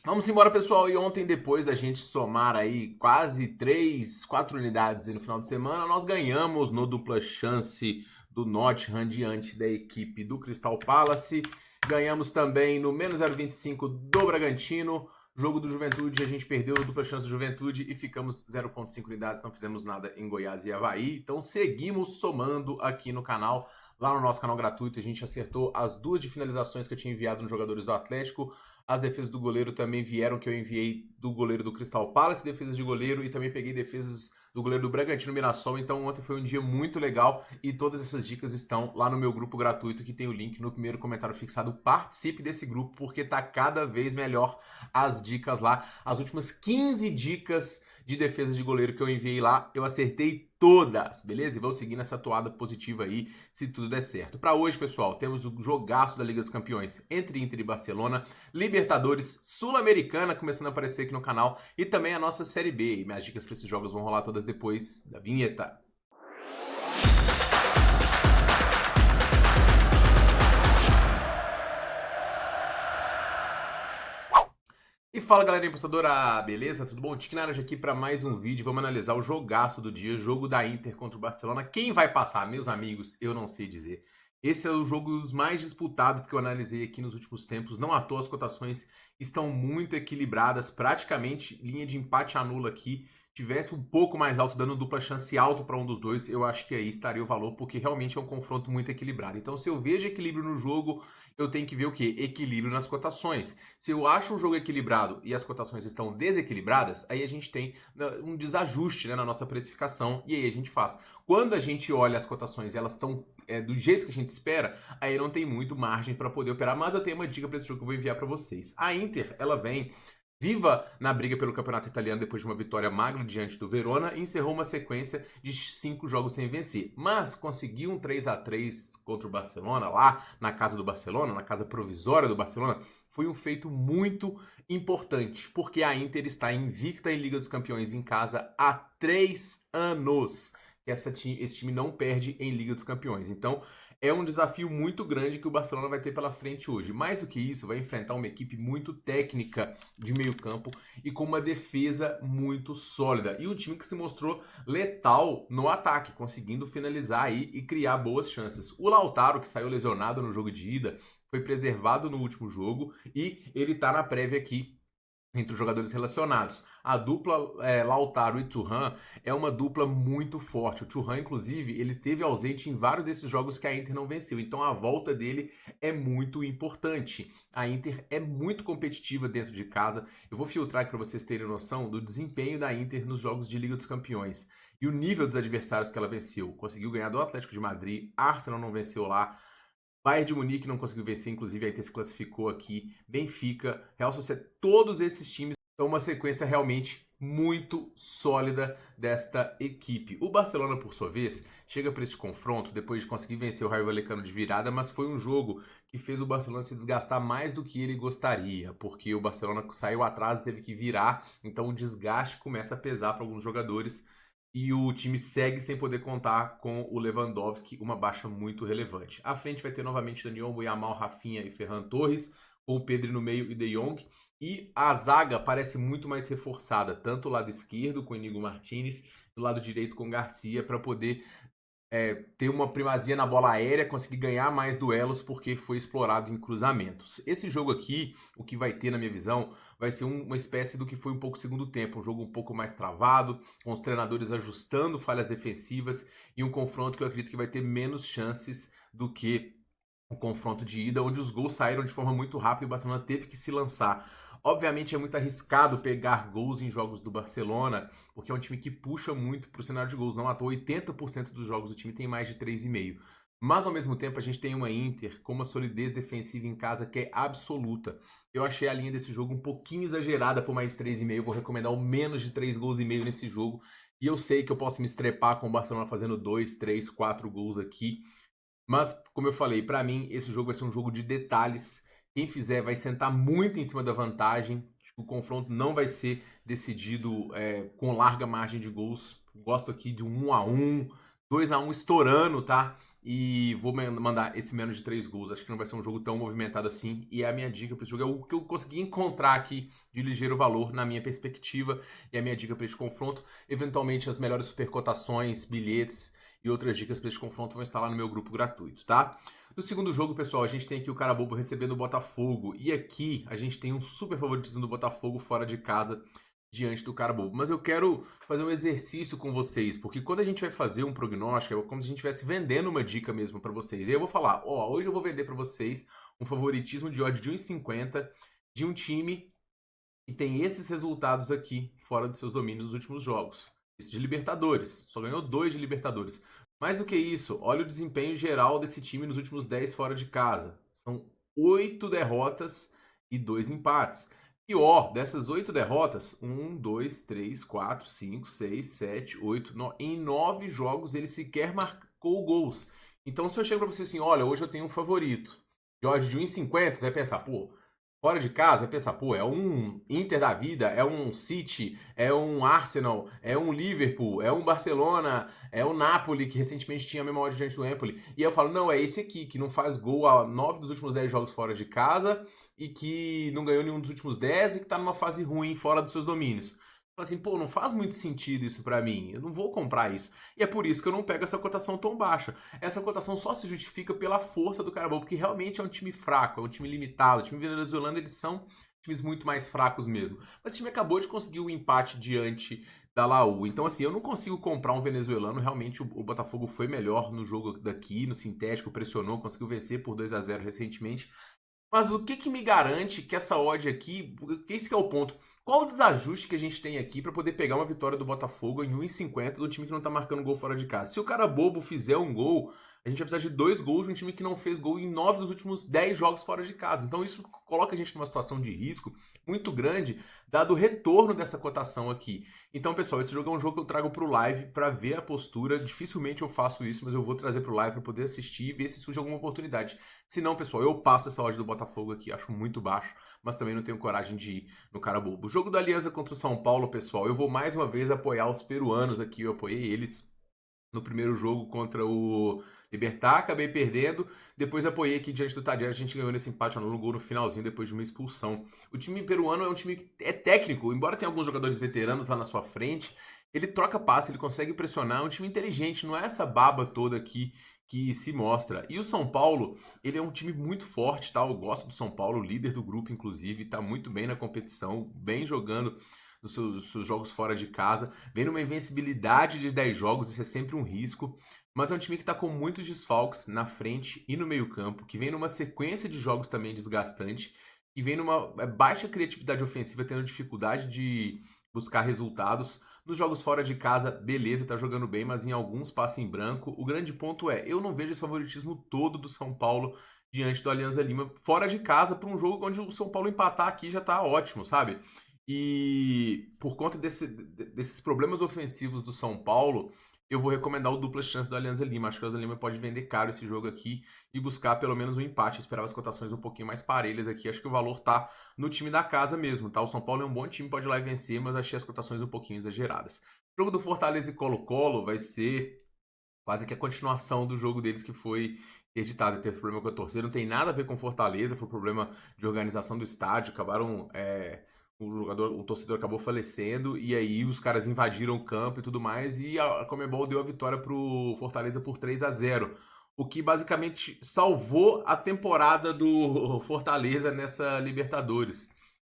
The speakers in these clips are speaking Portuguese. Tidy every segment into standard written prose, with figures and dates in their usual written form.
Vamos embora, pessoal. E ontem, depois da gente somar aí quase 3, 4 unidades aí no final de semana, nós ganhamos no dupla chance do Nottingham diante da equipe do Crystal Palace. Ganhamos também no menos 0,25 do Bragantino. Jogo do Juventude, a gente perdeu a dupla chance do Juventude e ficamos 0,5 unidades, não fizemos nada em Goiás e Avaí. Então seguimos somando aqui no canal. Lá no nosso canal gratuito, a gente acertou as 2 de finalizações que eu tinha enviado nos jogadores do Atlético. As defesas do goleiro também vieram, que eu enviei do goleiro do Crystal Palace, defesas de goleiro, e também peguei defesas do goleiro do Bragantino Mirassol. Então ontem foi um dia muito legal e todas essas dicas estão lá no meu grupo gratuito, que tem o link no primeiro comentário fixado. Participe desse grupo, porque tá cada vez melhor as dicas lá. As últimas 15 dicas de defesa de goleiro que eu enviei lá, eu acertei todas, beleza? E vou seguir nessa toada positiva aí, se tudo der certo. Para hoje, pessoal, temos o jogaço da Liga dos Campeões entre Inter e Barcelona, Libertadores, Sul-Americana começando a aparecer aqui no canal e também a nossa Série B. E minhas dicas para esses jogos vão rolar todas depois da vinheta. E fala, galera apostadora, beleza? Tudo bom? Tiquinaraj aqui para mais um vídeo. Vamos analisar o jogaço do dia, jogo da Inter contra o Barcelona. Quem vai passar, meus amigos, eu não sei dizer. Esse é o jogo dos mais disputados que eu analisei aqui nos últimos tempos. Não à toa as cotações estão muito equilibradas, praticamente linha de empate anula aqui. Tivesse um pouco mais alto, dando dupla chance alto para um dos dois, eu acho que aí estaria o valor, porque realmente é um confronto muito equilibrado. Então, se eu vejo equilíbrio no jogo, eu tenho que ver o quê? Equilíbrio nas cotações. Se eu acho um jogo equilibrado e as cotações estão desequilibradas, aí a gente tem um desajuste, né, na nossa precificação, e aí a gente faz. Quando a gente olha as cotações e elas estão do jeito que a gente espera, aí não tem muito margem para poder operar, mas eu tenho uma dica para esse jogo que eu vou enviar para vocês. A Inter, ela vem viva na briga pelo campeonato italiano depois de uma vitória magra diante do Verona e encerrou uma sequência de 5 jogos sem vencer. Mas conseguiu um 3-3 contra o Barcelona, lá na casa do Barcelona, na casa provisória do Barcelona. Foi um feito muito importante, porque a Inter está invicta em Liga dos Campeões em casa há 3 anos. Esse time não perde em Liga dos Campeões. Então, é um desafio muito grande que o Barcelona vai ter pela frente hoje. Mais do que isso, vai enfrentar uma equipe muito técnica de meio campo e com uma defesa muito sólida. E um time que se mostrou letal no ataque, conseguindo finalizar aí e criar boas chances. O Lautaro, que saiu lesionado no jogo de ida, foi preservado no último jogo e ele tá na prévia aqui entre os jogadores relacionados. A dupla Lautaro e Thuram é uma dupla muito forte. O Thuram, inclusive, ele esteve ausente em vários desses jogos que a Inter não venceu. Então a volta dele é muito importante. A Inter é muito competitiva dentro de casa. Eu vou filtrar aqui para vocês terem noção do desempenho da Inter nos jogos de Liga dos Campeões. E o nível dos adversários que ela venceu. Conseguiu ganhar do Atlético de Madrid, Arsenal não venceu lá, Bayern de Munique não conseguiu vencer, inclusive a Inter se classificou aqui, Benfica, Real Sociedade, todos esses times são uma sequência realmente muito sólida desta equipe. O Barcelona, por sua vez, chega para esse confronto depois de conseguir vencer o Rayo Vallecano de virada, mas foi um jogo que fez o Barcelona se desgastar mais do que ele gostaria, porque o Barcelona saiu atrás e teve que virar, então o desgaste começa a pesar para alguns jogadores. E o time segue sem poder contar com o Lewandowski, uma baixa muito relevante. À frente vai ter novamente Dani Olmo, Yamal, Rafinha e Ferran Torres, com o Pedri no meio e De Jong. E a zaga parece muito mais reforçada, tanto o lado esquerdo com o Inigo Martinez, do lado direito com o Garcia, para poder ter uma primazia na bola aérea, conseguir ganhar mais duelos porque foi explorado em cruzamentos. Esse jogo aqui, o que vai ter na minha visão, vai ser uma espécie do que foi um pouco o segundo tempo, um jogo um pouco mais travado, com os treinadores ajustando falhas defensivas e um confronto que eu acredito que vai ter menos chances do que o confronto de ida, onde os gols saíram de forma muito rápida e o Barcelona teve que se lançar. Obviamente é muito arriscado pegar gols em jogos do Barcelona, porque é um time que puxa muito para o cenário de gols. Não à toa, 80% dos jogos do time tem mais de 3,5. Mas ao mesmo tempo a gente tem uma Inter com uma solidez defensiva em casa que é absoluta. Eu achei a linha desse jogo um pouquinho exagerada por mais de 3,5. Vou recomendar o menos de 3 gols e meio nesse jogo. E eu sei que eu posso me estrepar com o Barcelona fazendo 2, 3, 4 gols aqui. Mas, como eu falei, para mim esse jogo vai ser um jogo de detalhes. Quem fizer vai sentar muito em cima da vantagem. O confronto não vai ser decidido com larga margem de gols. Gosto aqui de um 1-1, 2-1 estourando, tá? E vou mandar esse menos de 3 gols. Acho que não vai ser um jogo tão movimentado assim. E a minha dica para esse jogo é o que eu consegui encontrar aqui de ligeiro valor na minha perspectiva. E a minha dica para esse confronto. Eventualmente, as melhores supercotações, bilhetes e outras dicas para esse confronto vão estar lá no meu grupo gratuito, tá? No segundo jogo, pessoal, a gente tem aqui o Cara Bobo recebendo o Botafogo. E aqui a gente tem um super favoritismo do Botafogo fora de casa diante do Cara Bobo. Mas eu quero fazer um exercício com vocês, porque quando a gente vai fazer um prognóstico, é como se a gente estivesse vendendo uma dica mesmo para vocês. E aí eu vou falar, ó, hoje eu vou vender para vocês um favoritismo de odd de 1,50 de um time que tem esses resultados aqui fora dos seus domínios nos últimos jogos. Isso de Libertadores, só ganhou 2 de Libertadores. Mais do que isso, olha o desempenho geral desse time nos últimos 10 fora de casa. São 8 derrotas e 2 empates. Pior, dessas 8 derrotas, 1, 2, 3, 4, 5, 6, 7, 8, 9. Em 9 jogos ele sequer marcou gols. Então se eu chego pra você assim, olha, hoje eu tenho um favorito, Jorge de 1,50, você vai pensar, pô, fora de casa, vai pensar, pô, é um Inter da vida, é um City, é um Arsenal, é um Liverpool, é um Barcelona, é o Napoli, que recentemente tinha a mesma odd diante do Empoli. E eu falo, não, é esse aqui, que não faz gol a 9 dos últimos 10 jogos fora de casa e que não ganhou nenhum dos últimos 10 e que tá numa fase ruim fora dos seus domínios. Fala assim, pô, não faz muito sentido isso pra mim, eu não vou comprar isso. E é por isso que eu não pego essa cotação tão baixa. Essa cotação só se justifica pela força do Cara Bobo, porque realmente é um time fraco, é um time limitado. O time venezuelano, eles são times muito mais fracos mesmo. Mas esse time acabou de conseguir um empate diante da Laú. Então, assim, eu não consigo comprar um venezuelano. Realmente, o Botafogo foi melhor no jogo daqui, no sintético, pressionou, conseguiu vencer por 2-0 recentemente. Mas o que que me garante que essa odd aqui, porque esse que é o ponto, qual o desajuste que a gente tem aqui para poder pegar uma vitória do Botafogo em 1,50 do time que não tá marcando gol fora de casa? Se o Cara Bobo fizer um gol, a gente vai precisar de 2 gols de um time que não fez gol em 9 dos últimos 10 jogos fora de casa. Então isso coloca a gente numa situação de risco muito grande, dado o retorno dessa cotação aqui. Então, pessoal, esse jogo é um jogo que eu trago pro live para ver a postura. Dificilmente eu faço isso, mas eu vou trazer pro live para poder assistir e ver se surge alguma oportunidade. Se não, pessoal, eu passo essa odd do Botafogo aqui, acho muito baixo, mas também não tenho coragem de ir no Cara Bobo. O jogo da Aliança contra o São Paulo, pessoal, eu vou mais uma vez apoiar os peruanos aqui, eu apoiei eles no primeiro jogo contra o Libertad, acabei perdendo, depois apoiei aqui diante do Tadieres, a gente ganhou nesse empate no gol no finalzinho, depois de uma expulsão. O time peruano é um time que é técnico, embora tenha alguns jogadores veteranos lá na sua frente, ele troca passe, ele consegue pressionar, é um time inteligente, não é essa baba toda aqui que se mostra. E o São Paulo, ele é um time muito forte, tá? Eu gosto do São Paulo, líder do grupo, inclusive, tá muito bem na competição, bem jogando nos seus jogos fora de casa, vem numa invencibilidade de 10 jogos, isso é sempre um risco, mas é um time que está com muitos desfalques na frente e no meio campo, que vem numa sequência de jogos também desgastante, que vem numa baixa criatividade ofensiva, tendo dificuldade de buscar resultados. Nos jogos fora de casa, beleza, tá jogando bem, mas em alguns passa em branco. O grande ponto é, eu não vejo esse favoritismo todo do São Paulo diante do Alianza Lima, fora de casa, para um jogo onde o São Paulo empatar aqui já tá ótimo, sabe? E por conta desses problemas ofensivos do São Paulo, eu vou recomendar o dupla chance do Alianza Lima. Acho que o Alianza Lima pode vender caro esse jogo aqui e buscar pelo menos um empate. Eu esperava as cotações um pouquinho mais parelhas aqui. Acho que o valor tá no time da casa mesmo, tá? O São Paulo é um bom time, pode ir lá e vencer, mas achei as cotações um pouquinho exageradas. O jogo do Fortaleza e Colo-Colo vai ser quase que a continuação do jogo deles que foi editado. Teve problema com a torcida, não tem nada a ver com Fortaleza, foi problema de organização do estádio, acabaram o torcedor acabou falecendo e aí os caras invadiram o campo e tudo mais e a Conmebol deu a vitória pro Fortaleza por 3-0, o que basicamente salvou a temporada do Fortaleza nessa Libertadores.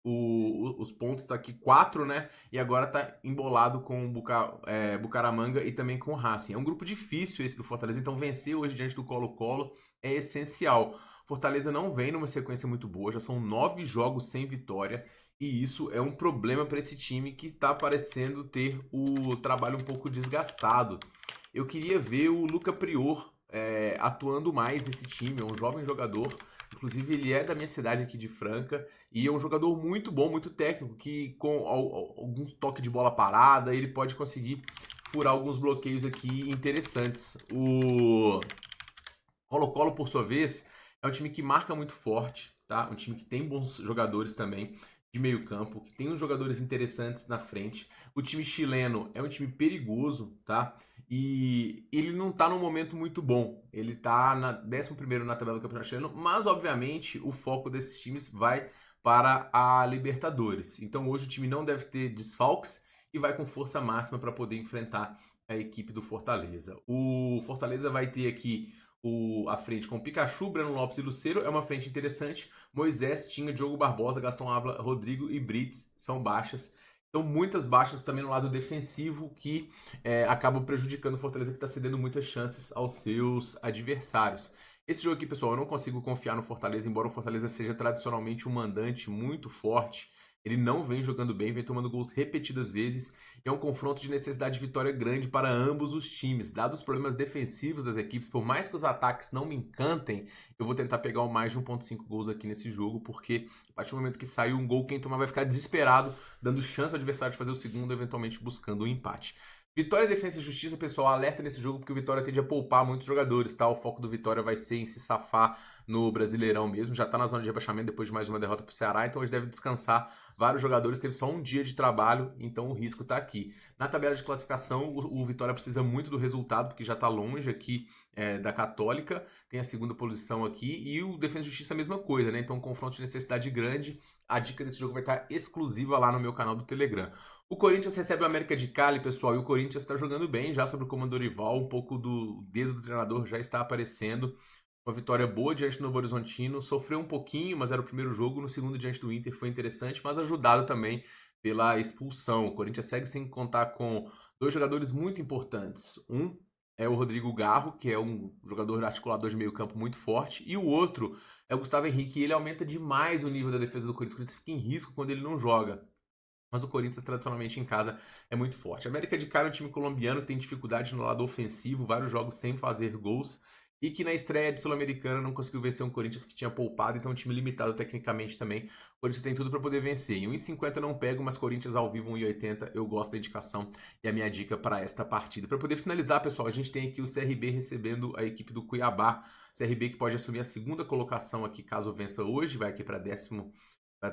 Os pontos tá aqui 4, né? E agora tá embolado com o Bucaramanga e também com o Racing. É um grupo difícil esse do Fortaleza, então vencer hoje diante do Colo-Colo é essencial. Fortaleza não vem numa sequência muito boa, já são 9 jogos sem vitória. E isso é um problema para esse time que está parecendo ter o trabalho um pouco desgastado. Eu queria ver o Luca Prior atuando mais nesse time, é um jovem jogador. Inclusive, ele é da minha cidade aqui de Franca e é um jogador muito bom, muito técnico, que com alguns toques de bola parada, ele pode conseguir furar alguns bloqueios aqui interessantes. O Colo-Colo, por sua vez, é um time que marca muito forte, tá? Um time que tem bons jogadores também de meio campo, que tem uns jogadores interessantes na frente. O time chileno é um time perigoso, tá? E ele não tá num momento muito bom. Ele tá na 11º na tabela do Campeonato Chileno, mas obviamente o foco desses times vai para a Libertadores. Então hoje o time não deve ter desfalques e vai com força máxima para poder enfrentar a equipe do Fortaleza. O Fortaleza vai ter aqui a frente com Pikachu, Breno Lopes e Lucero. É uma frente interessante. Moisés, Tinga, Diogo Barbosa, Gastão Ávila, Rodrigo e Brits são baixas. Então, muitas baixas também no lado defensivo que acabam prejudicando o Fortaleza, que está cedendo muitas chances aos seus adversários. Esse jogo aqui, pessoal, eu não consigo confiar no Fortaleza, embora o Fortaleza seja tradicionalmente um mandante muito forte. Ele não vem jogando bem, vem tomando gols repetidas vezes. É um confronto de necessidade de vitória grande para ambos os times. Dados os problemas defensivos das equipes, por mais que os ataques não me encantem, eu vou tentar pegar o mais de 1,5 gols aqui nesse jogo, porque a partir do momento que sair um gol, quem tomar vai ficar desesperado, dando chance ao adversário de fazer o segundo, eventualmente buscando um empate. Vitória, Defensa e Justiça, pessoal, alerta nesse jogo porque o Vitória tende a poupar muitos jogadores, tá? O foco do Vitória vai ser em se safar no Brasileirão mesmo, já tá na zona de rebaixamento depois de mais uma derrota pro Ceará, então hoje deve descansar vários jogadores, teve só um dia de trabalho, então o risco tá aqui. Na tabela de classificação, o Vitória precisa muito do resultado, porque já tá longe aqui da Católica, tem a segunda posição aqui, e o Defensa e Justiça a mesma coisa, né? Então um confronto de necessidade grande, a dica desse jogo vai estar exclusiva lá no meu canal do Telegram. O Corinthians recebe o América de Cali, pessoal, e o Corinthians está jogando bem já sobre o comando Dorival, um pouco do dedo do treinador já está aparecendo. Uma vitória boa diante do Novo Horizontino, sofreu um pouquinho, mas era o primeiro jogo, no segundo diante do Inter foi interessante, mas ajudado também pela expulsão. O Corinthians segue sem contar com dois jogadores muito importantes. Um é o Rodrigo Garro, que é um jogador articulador de meio campo muito forte, e o outro é o Gustavo Henrique, e ele aumenta demais o nível da defesa do Corinthians. O Corinthians fica em risco quando ele não joga. Mas o Corinthians, tradicionalmente em casa, é muito forte. A América de Cali é um time colombiano que tem dificuldade no lado ofensivo, vários jogos sem fazer gols, e que na estreia de Sul-Americana não conseguiu vencer um Corinthians que tinha poupado, então é um time limitado tecnicamente também. O Corinthians tem tudo para poder vencer. Em 1,50 não pego, mas Corinthians ao vivo 1,80 eu gosto da indicação e a minha dica para esta partida. Para poder finalizar, pessoal, a gente tem aqui o CRB recebendo a equipe do Cuiabá. CRB que pode assumir a segunda colocação aqui caso vença hoje, vai aqui para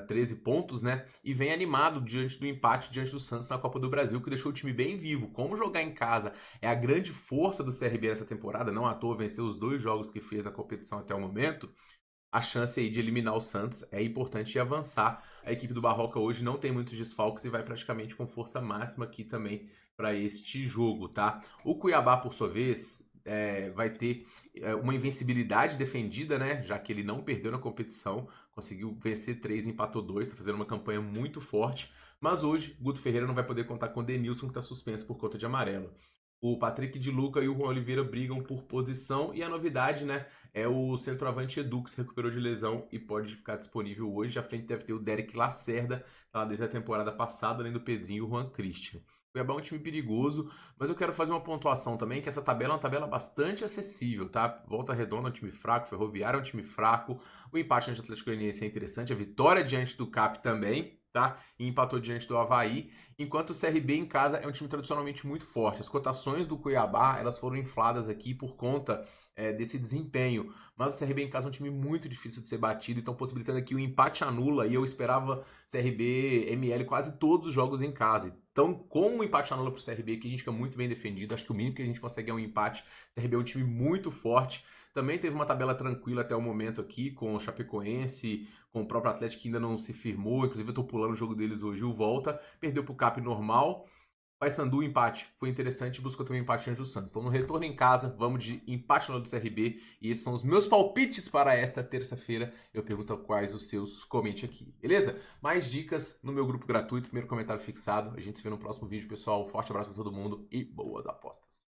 13 pontos, né? E vem animado diante do empate diante do Santos na Copa do Brasil, que deixou o time bem vivo. Como jogar em casa é a grande força do CRB nessa temporada, não à toa venceu os 2 jogos que fez na competição até o momento. A chance aí de eliminar o Santos é importante e avançar. A equipe do Barroca hoje não tem muitos desfalques e vai praticamente com força máxima aqui também para este jogo, tá? O Cuiabá, por sua vez, vai ter uma invencibilidade defendida, né? Já que ele não perdeu na competição, conseguiu vencer 3, empatou 2, está fazendo uma campanha muito forte. Mas hoje, Guto Ferreira não vai poder contar com o Denilson, que está suspenso por conta de amarelo. O Patrick de Luca e o Juan Oliveira brigam por posição. E a novidade, né, é o centroavante Edu, que se recuperou de lesão e pode ficar disponível hoje. À frente deve ter o Derek Lacerda, tá, desde a temporada passada, além do Pedrinho e o Juan Christian. O Cuiabá é um time perigoso, mas eu quero fazer uma pontuação também, que essa tabela é uma tabela bastante acessível, tá? Volta Redonda é um time fraco, Ferroviário é um time fraco, o empate diante do Atlético Goianiense é interessante, a vitória diante do CAP também, tá? E empatou diante do Avaí, enquanto o CRB em casa é um time tradicionalmente muito forte. As cotações do Cuiabá, elas foram infladas aqui por conta desse desempenho, mas o CRB em casa é um time muito difícil de ser batido, então possibilitando aqui o empate anula, e eu esperava CRB, ML quase todos os jogos em casa. Então, com o empate anula pro CRB, que a gente fica muito bem defendido, acho que o mínimo que a gente consegue é um empate. O CRB é um time muito forte. Também teve uma tabela tranquila até o momento aqui, com o Chapecoense, com o próprio Atlético que ainda não se firmou. Inclusive, eu tô pulando o jogo deles hoje, o Volta. Perdeu pro Cap normal. Paysandu, empate. Foi interessante, buscou também empate diante do Santos. Então, no retorno em casa, vamos de empate no do CRB. E esses são os meus palpites para esta terça-feira. Eu pergunto quais os seus, comente aqui, beleza? Mais dicas no meu grupo gratuito, primeiro comentário fixado. A gente se vê no próximo vídeo, pessoal. Um forte abraço para todo mundo e boas apostas.